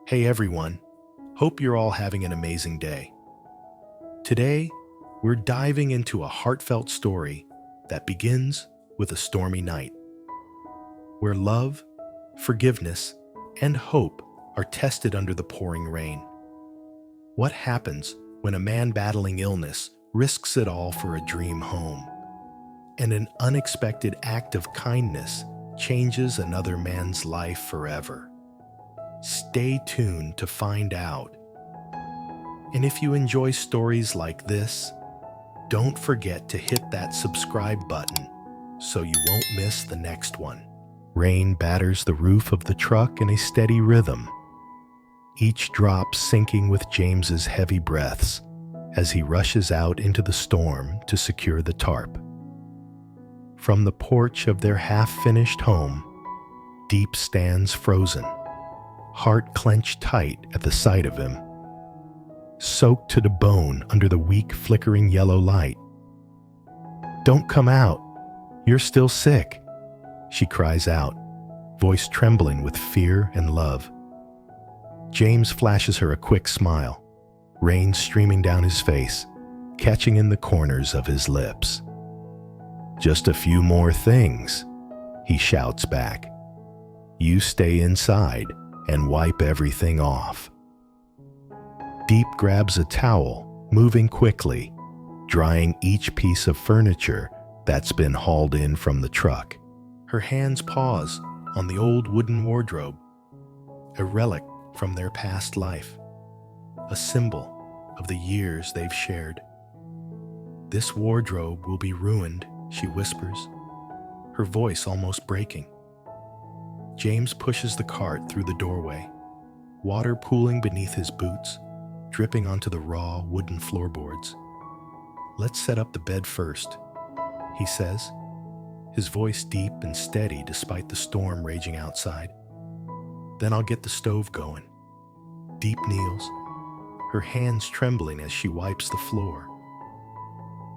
Hey everyone, hope you're all having an amazing day. Today, we're diving into a heartfelt story that begins with a stormy night, where love, forgiveness, and hope are tested under the pouring rain. What happens when a man battling illness risks it all for a dream home, and an unexpected act of kindness changes another man's life forever? Stay tuned to find out. And if you enjoy stories like this, don't forget to hit that subscribe button so you won't miss the next one. Rain batters the roof of the truck in a steady rhythm, each drop sinking with James's heavy breaths as he rushes out into the storm to secure the tarp. From the porch of their half-finished home, Diep stands frozen, heart clenched tight at the sight of him, soaked to the bone under the weak, flickering yellow light. "Don't come out. You're still sick," she cries out, voice trembling with fear and love. James flashes her a quick smile, rain streaming down his face, catching in the corners of his lips. "Just a few more things," he shouts back. "You stay inside and wipe everything off." Diep grabs a towel, moving quickly, drying each piece of furniture that's been hauled in from the truck. Her hands pause on the old wooden wardrobe, a relic from their past life, a symbol of the years they've shared. "This wardrobe will be ruined," she whispers, her voice almost breaking. James pushes the cart through the doorway, water pooling beneath his boots, dripping onto the raw wooden floorboards. "Let's set up the bed first," he says, his voice deep and steady despite the storm raging outside. "Then I'll get the stove going." Diep kneels, her hands trembling as she wipes the floor.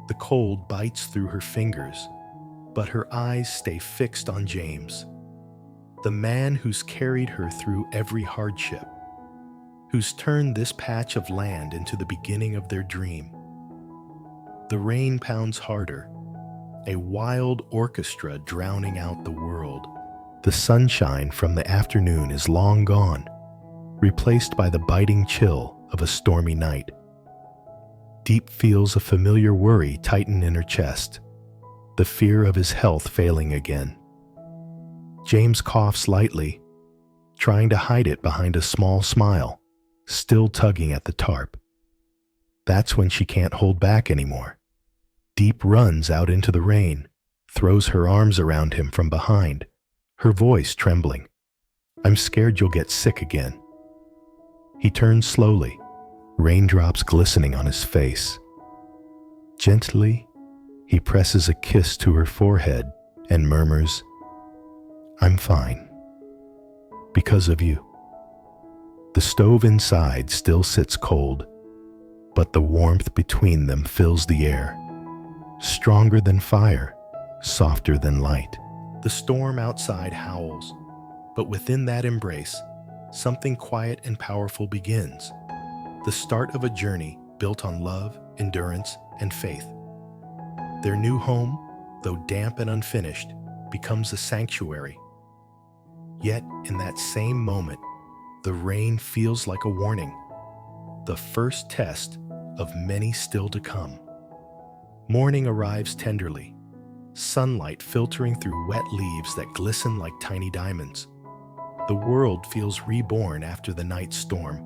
The cold bites through her fingers, but her eyes stay fixed on James, the man who's carried her through every hardship, who's turned this patch of land into the beginning of their dream. The rain pounds harder, a wild orchestra drowning out the world. The sunshine from the afternoon is long gone, replaced by the biting chill of a stormy night. Diep feels a familiar worry tighten in her chest, the fear of his health failing again. James coughs lightly, trying to hide it behind a small smile, still tugging at the tarp. That's when she can't hold back anymore. Diep runs out into the rain, throws her arms around him from behind, her voice trembling. "I'm scared you'll get sick again." He turns slowly, raindrops glistening on his face. Gently, he presses a kiss to her forehead and murmurs, "I'm fine. Because of you." The stove inside still sits cold, but the warmth between them fills the air, stronger than fire, softer than light. The storm outside howls, but within that embrace, something quiet and powerful begins, the start of a journey built on love, endurance, and faith. Their new home, though damp and unfinished, becomes a sanctuary. Yet, in that same moment, the rain feels like a warning, the first test of many still to come. Morning arrives tenderly, sunlight filtering through wet leaves that glisten like tiny diamonds. The world feels reborn after the night's storm.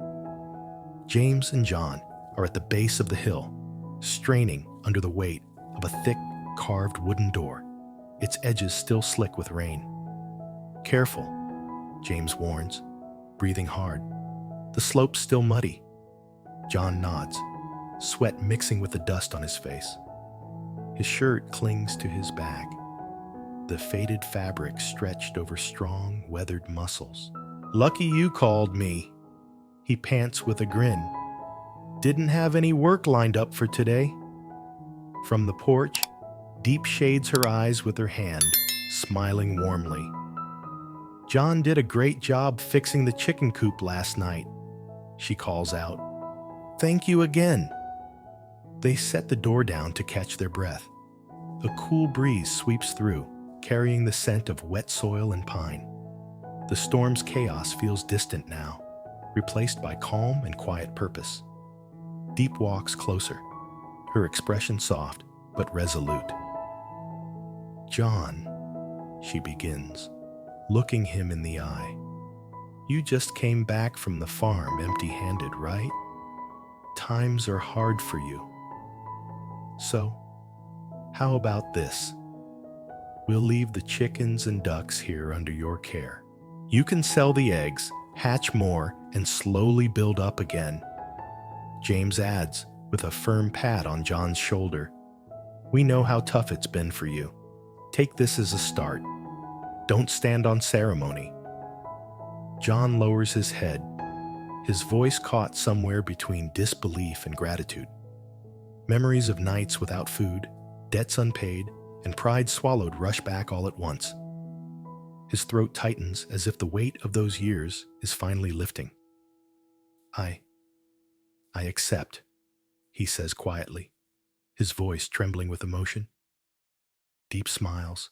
James and John are at the base of the hill, straining under the weight of a thick, carved wooden door, its edges still slick with rain. "Careful," James warns, breathing hard. "The slope's still muddy." John nods, sweat mixing with the dust on his face. His shirt clings to his back, the faded fabric stretched over strong, weathered muscles. "Lucky you called me," he pants with a grin. "Didn't have any work lined up for today." From the porch, Diep shades her eyes with her hand, smiling warmly. "John did a great job fixing the chicken coop last night," she calls out. "Thank you again." They set the door down to catch their breath. A cool breeze sweeps through, carrying the scent of wet soil and pine. The storm's chaos feels distant now, replaced by calm and quiet purpose. Diep walks closer, her expression soft but resolute. "John," she begins, looking him in the eye. "You just came back from the farm empty-handed, right? Times are hard for you. So, how about this? We'll leave the chickens and ducks here under your care. You can sell the eggs, hatch more, and slowly build up again." James adds, with a firm pat on John's shoulder, "We know how tough it's been for you. Take this as a start. Don't stand on ceremony." John lowers his head, his voice caught somewhere between disbelief and gratitude. Memories of nights without food, debts unpaid, and pride swallowed rush back all at once. His throat tightens as if the weight of those years is finally lifting. I accept," he says quietly, his voice trembling with emotion. Diep smiles,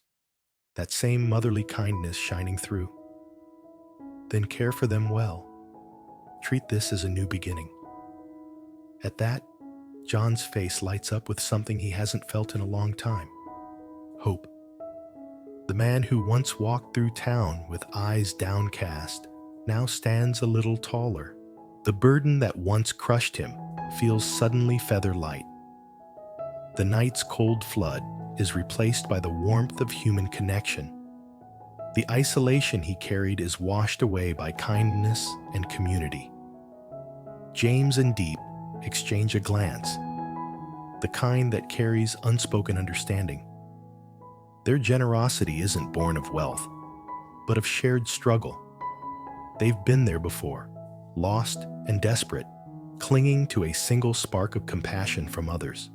that same motherly kindness shining through. "Then care for them well. Treat this as a new beginning." At that, John's face lights up with something he hasn't felt in a long time: hope. The man who once walked through town with eyes downcast now stands a little taller. The burden that once crushed him feels suddenly feather light. The night's cold flood is replaced by the warmth of human connection. The isolation he carried is washed away by kindness and community. James and Diep exchange a glance, the kind that carries unspoken understanding. Their generosity isn't born of wealth, but of shared struggle. They've been there before, lost and desperate, clinging to a single spark of compassion from others.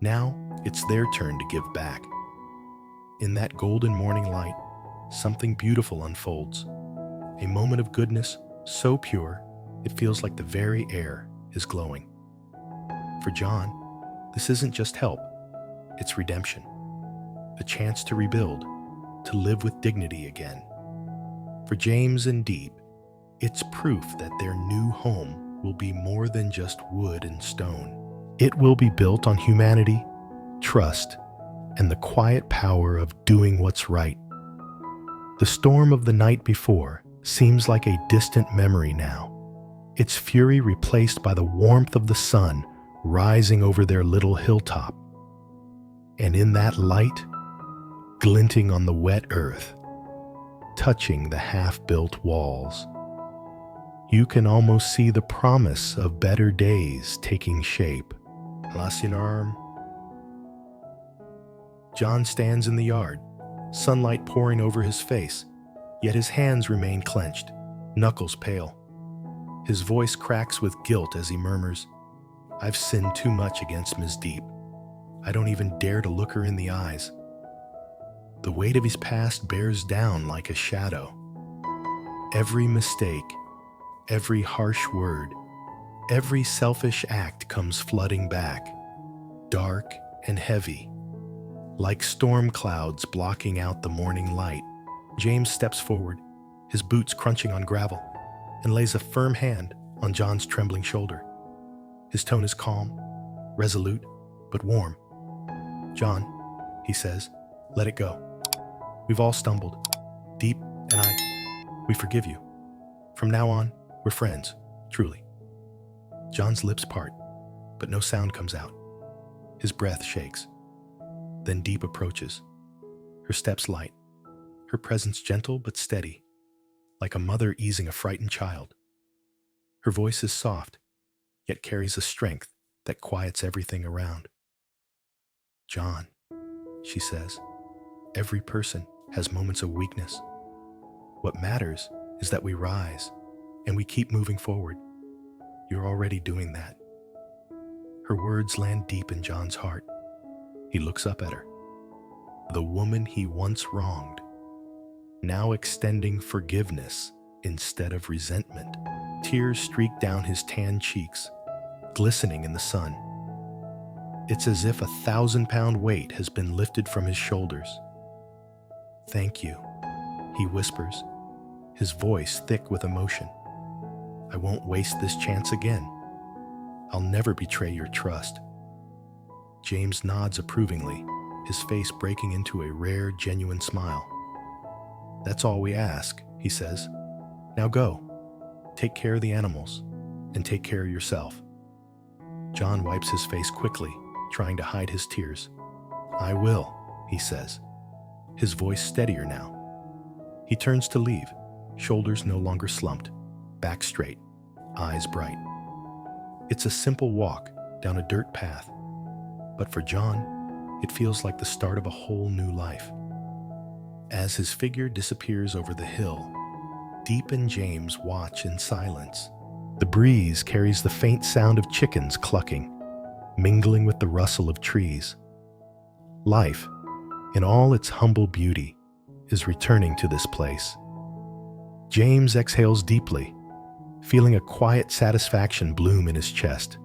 Now it's their turn to give back. In that golden morning light, something beautiful unfolds. A moment of goodness so pure, it feels like the very air is glowing. For John, this isn't just help, it's redemption. A chance to rebuild, to live with dignity again. For James and Diep, it's proof that their new home will be more than just wood and stone. It will be built on humanity, trust, and the quiet power of doing what's right. The storm of the night before seems like a distant memory now, its fury replaced by the warmth of the sun rising over their little hilltop. And in that light, glinting on the wet earth, touching the half-built walls, you can almost see the promise of better days taking shape. Lasinarm. John stands in the yard, sunlight pouring over his face, yet his hands remain clenched, knuckles pale. His voice cracks with guilt as he murmurs, "I've sinned too much against Ms. Diep. I don't even dare to look her in the eyes." The weight of his past bears down like a shadow. Every mistake, every harsh word, every selfish act comes flooding back, dark and heavy, like storm clouds blocking out the morning light. James steps forward, his boots crunching on gravel, and lays a firm hand on John's trembling shoulder. His tone is calm, resolute, but warm. "John," he says, "let it go. We've all stumbled. Diep and I, we forgive you. From now on, we're friends, truly." John's lips part, but no sound comes out. His breath shakes. Then Diep approaches, her steps light, her presence gentle but steady, like a mother easing a frightened child. Her voice is soft, yet carries a strength that quiets everything around. "John," she says, "every person has moments of weakness. What matters is that we rise and we keep moving forward. You're already doing that." Her words land deep in John's heart. He looks up at her. The woman he once wronged, now extending forgiveness instead of resentment. Tears streak down his tan cheeks, glistening in the sun. It's as if 1,000-pound weight has been lifted from his shoulders. "Thank you," he whispers, his voice thick with emotion. "I won't waste this chance again. I'll never betray your trust." James nods approvingly, his face breaking into a rare, genuine smile. "That's all we ask," he says. "Now go. Take care of the animals, and take care of yourself." John wipes his face quickly, trying to hide his tears. "I will," he says, his voice steadier now. He turns to leave, shoulders no longer slumped, back straight, eyes bright. It's a simple walk down a dirt path, but for John, it feels like the start of a whole new life. As his figure disappears over the hill, Diep and James watch in silence. The breeze carries the faint sound of chickens clucking, mingling with the rustle of trees. Life, in all its humble beauty, is returning to this place. James exhales deeply, feeling a quiet satisfaction bloom in his chest.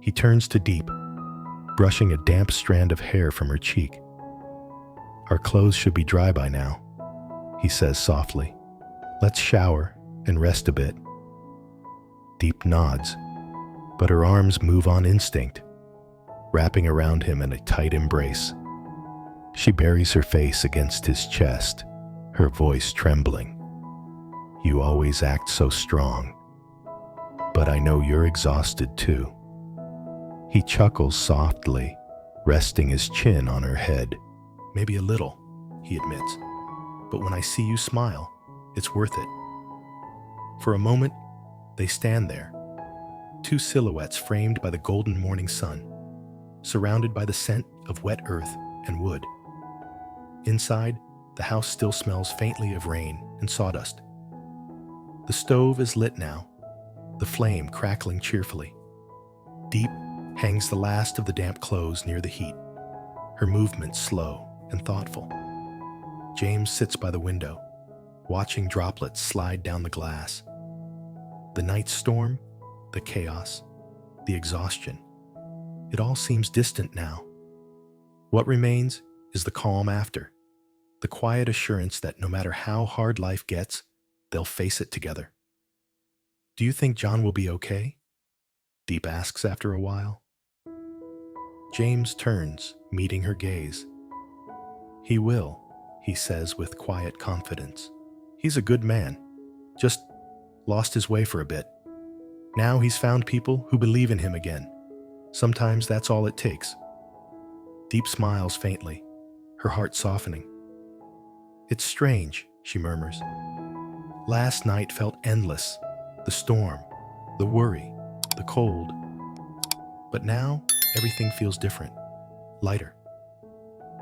He turns to Diep, brushing a damp strand of hair from her cheek. "Our clothes should be dry by now," he says softly. "Let's shower and rest a bit." Diep nods, but her arms move on instinct, wrapping around him in a tight embrace. She buries her face against his chest, her voice trembling. "You always act so strong, but I know you're exhausted too." He chuckles softly, resting his chin on her head. "Maybe a little," he admits, "but when I see you smile, it's worth it." For a moment, they stand there, two silhouettes framed by the golden morning sun, surrounded by the scent of wet earth and wood. Inside, the house still smells faintly of rain and sawdust. The stove is lit now, the flame crackling cheerfully. Diep hangs the last of the damp clothes near the heat, her movements slow and thoughtful. James sits by the window, watching droplets slide down the glass. The night storm, the chaos, the exhaustion. It all seems distant now. What remains is the calm after, the quiet assurance that no matter how hard life gets, they'll face it together. "Do you think John will be okay?" Diep asks after a while. James turns, meeting her gaze. "He will," he says with quiet confidence. "He's a good man, just lost his way for a bit. Now he's found people who believe in him again. Sometimes that's all it takes." Diep smiles faintly, her heart softening. "It's strange," she murmurs. "Last night felt endless, the storm, the worry, the cold. But now, everything feels different, lighter."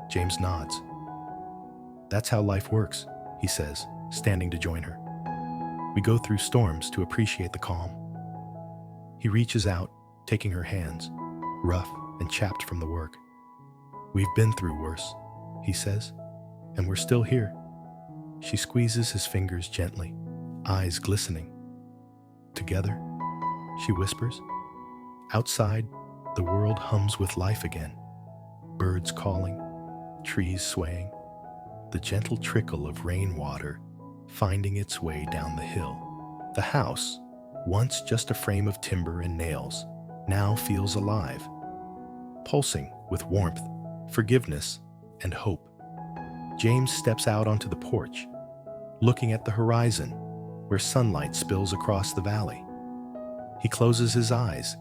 James nods. "That's how life works," he says, standing to join her. "We go through storms to appreciate the calm." He reaches out, taking her hands, rough and chapped from the work. "We've been through worse," he says, "and we're still here." She squeezes his fingers gently, eyes glistening. "Together," she whispers. Outside, the world hums with life again. Birds calling, trees swaying, the gentle trickle of rainwater finding its way down the hill. The house, once just a frame of timber and nails, now feels alive, pulsing with warmth, forgiveness, and hope. James steps out onto the porch, looking at the horizon where sunlight spills across the valley. He closes his eyes,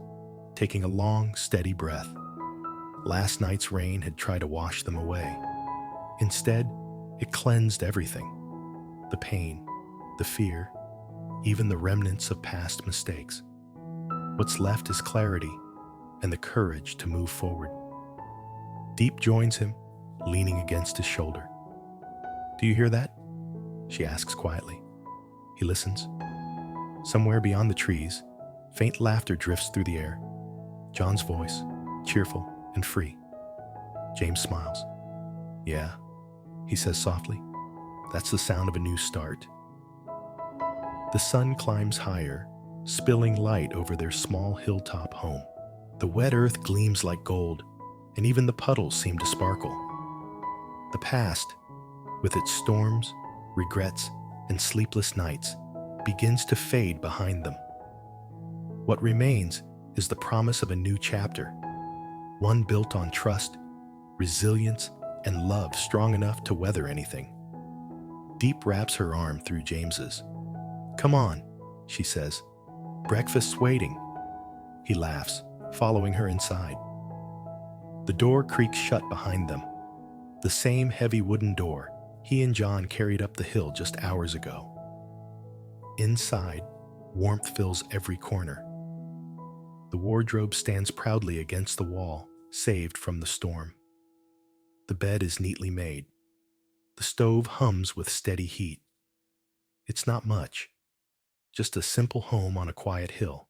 taking a long, steady breath. Last night's rain had tried to wash them away. Instead, it cleansed everything. The pain, the fear, even the remnants of past mistakes. What's left is clarity and the courage to move forward. Diep joins him, leaning against his shoulder. "Do you hear that?" she asks quietly. He listens. Somewhere beyond the trees, faint laughter drifts through the air. John's voice, cheerful and free. James smiles. "Yeah," he says softly. "That's the sound of a new start." The sun climbs higher, spilling light over their small hilltop home. The wet earth gleams like gold, and even the puddles seem to sparkle. The past, with its storms, regrets, and sleepless nights, begins to fade behind them. What remains is the promise of a new chapter, one built on trust, resilience, and love strong enough to weather anything. Diep wraps her arm through James's. "Come on," she says. "Breakfast's waiting." He laughs, following her inside. The door creaks shut behind them. The same heavy wooden door he and John carried up the hill just hours ago. Inside, warmth fills every corner. The wardrobe stands proudly against the wall, saved from the storm. The bed is neatly made. The stove hums with steady heat. It's not much, just a simple home on a quiet hill.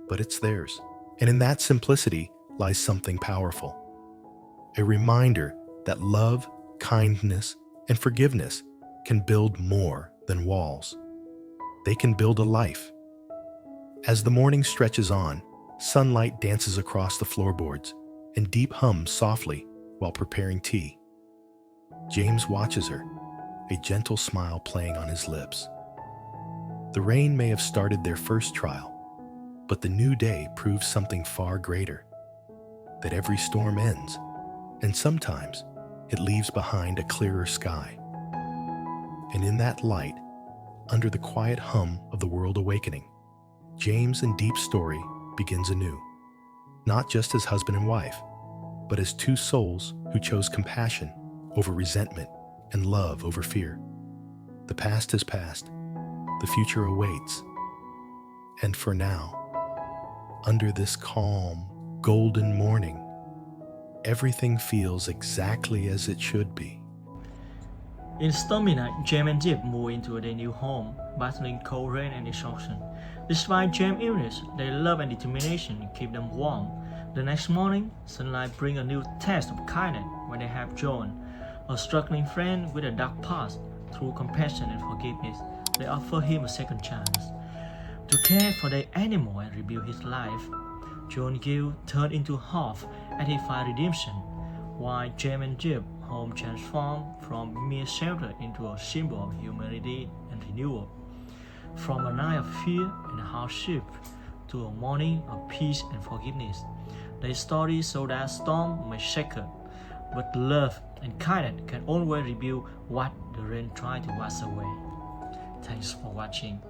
But it's theirs. And in that simplicity lies something powerful. A reminder that love, kindness, and forgiveness can build more than walls. They can build a life. As the morning stretches on, sunlight dances across the floorboards, and Diep hums softly while preparing tea. James watches her, a gentle smile playing on his lips. The rain may have started their first trial, but the new day proves something far greater, that every storm ends, and sometimes it leaves behind a clearer sky. And in that light, under the quiet hum of the world awakening, James and Diep's story begins anew, not just as husband and wife, but as two souls who chose compassion over resentment and love over fear. The past has passed, the future awaits, and for now, under this calm, golden morning, everything feels exactly as it should be. In stormy night, James and Diep move into their new home, battling cold rain and exhaustion. Despite James' illness, their love and determination keep them warm. The next morning, sunlight brings a new test of kindness when they have John, a struggling friend with a dark past. Through compassion and forgiveness, they offer him a second chance to care for their animal and rebuild his life. John Gill turned into half and he finds redemption, while James and Diep home transformed from mere shelter into a symbol of humanity and renewal. From a night of fear and hardship to a morning of peace and forgiveness. Their story so that storm may shake her, but love and kindness can always rebuild what the rain tried to wash away. Thanks for watching.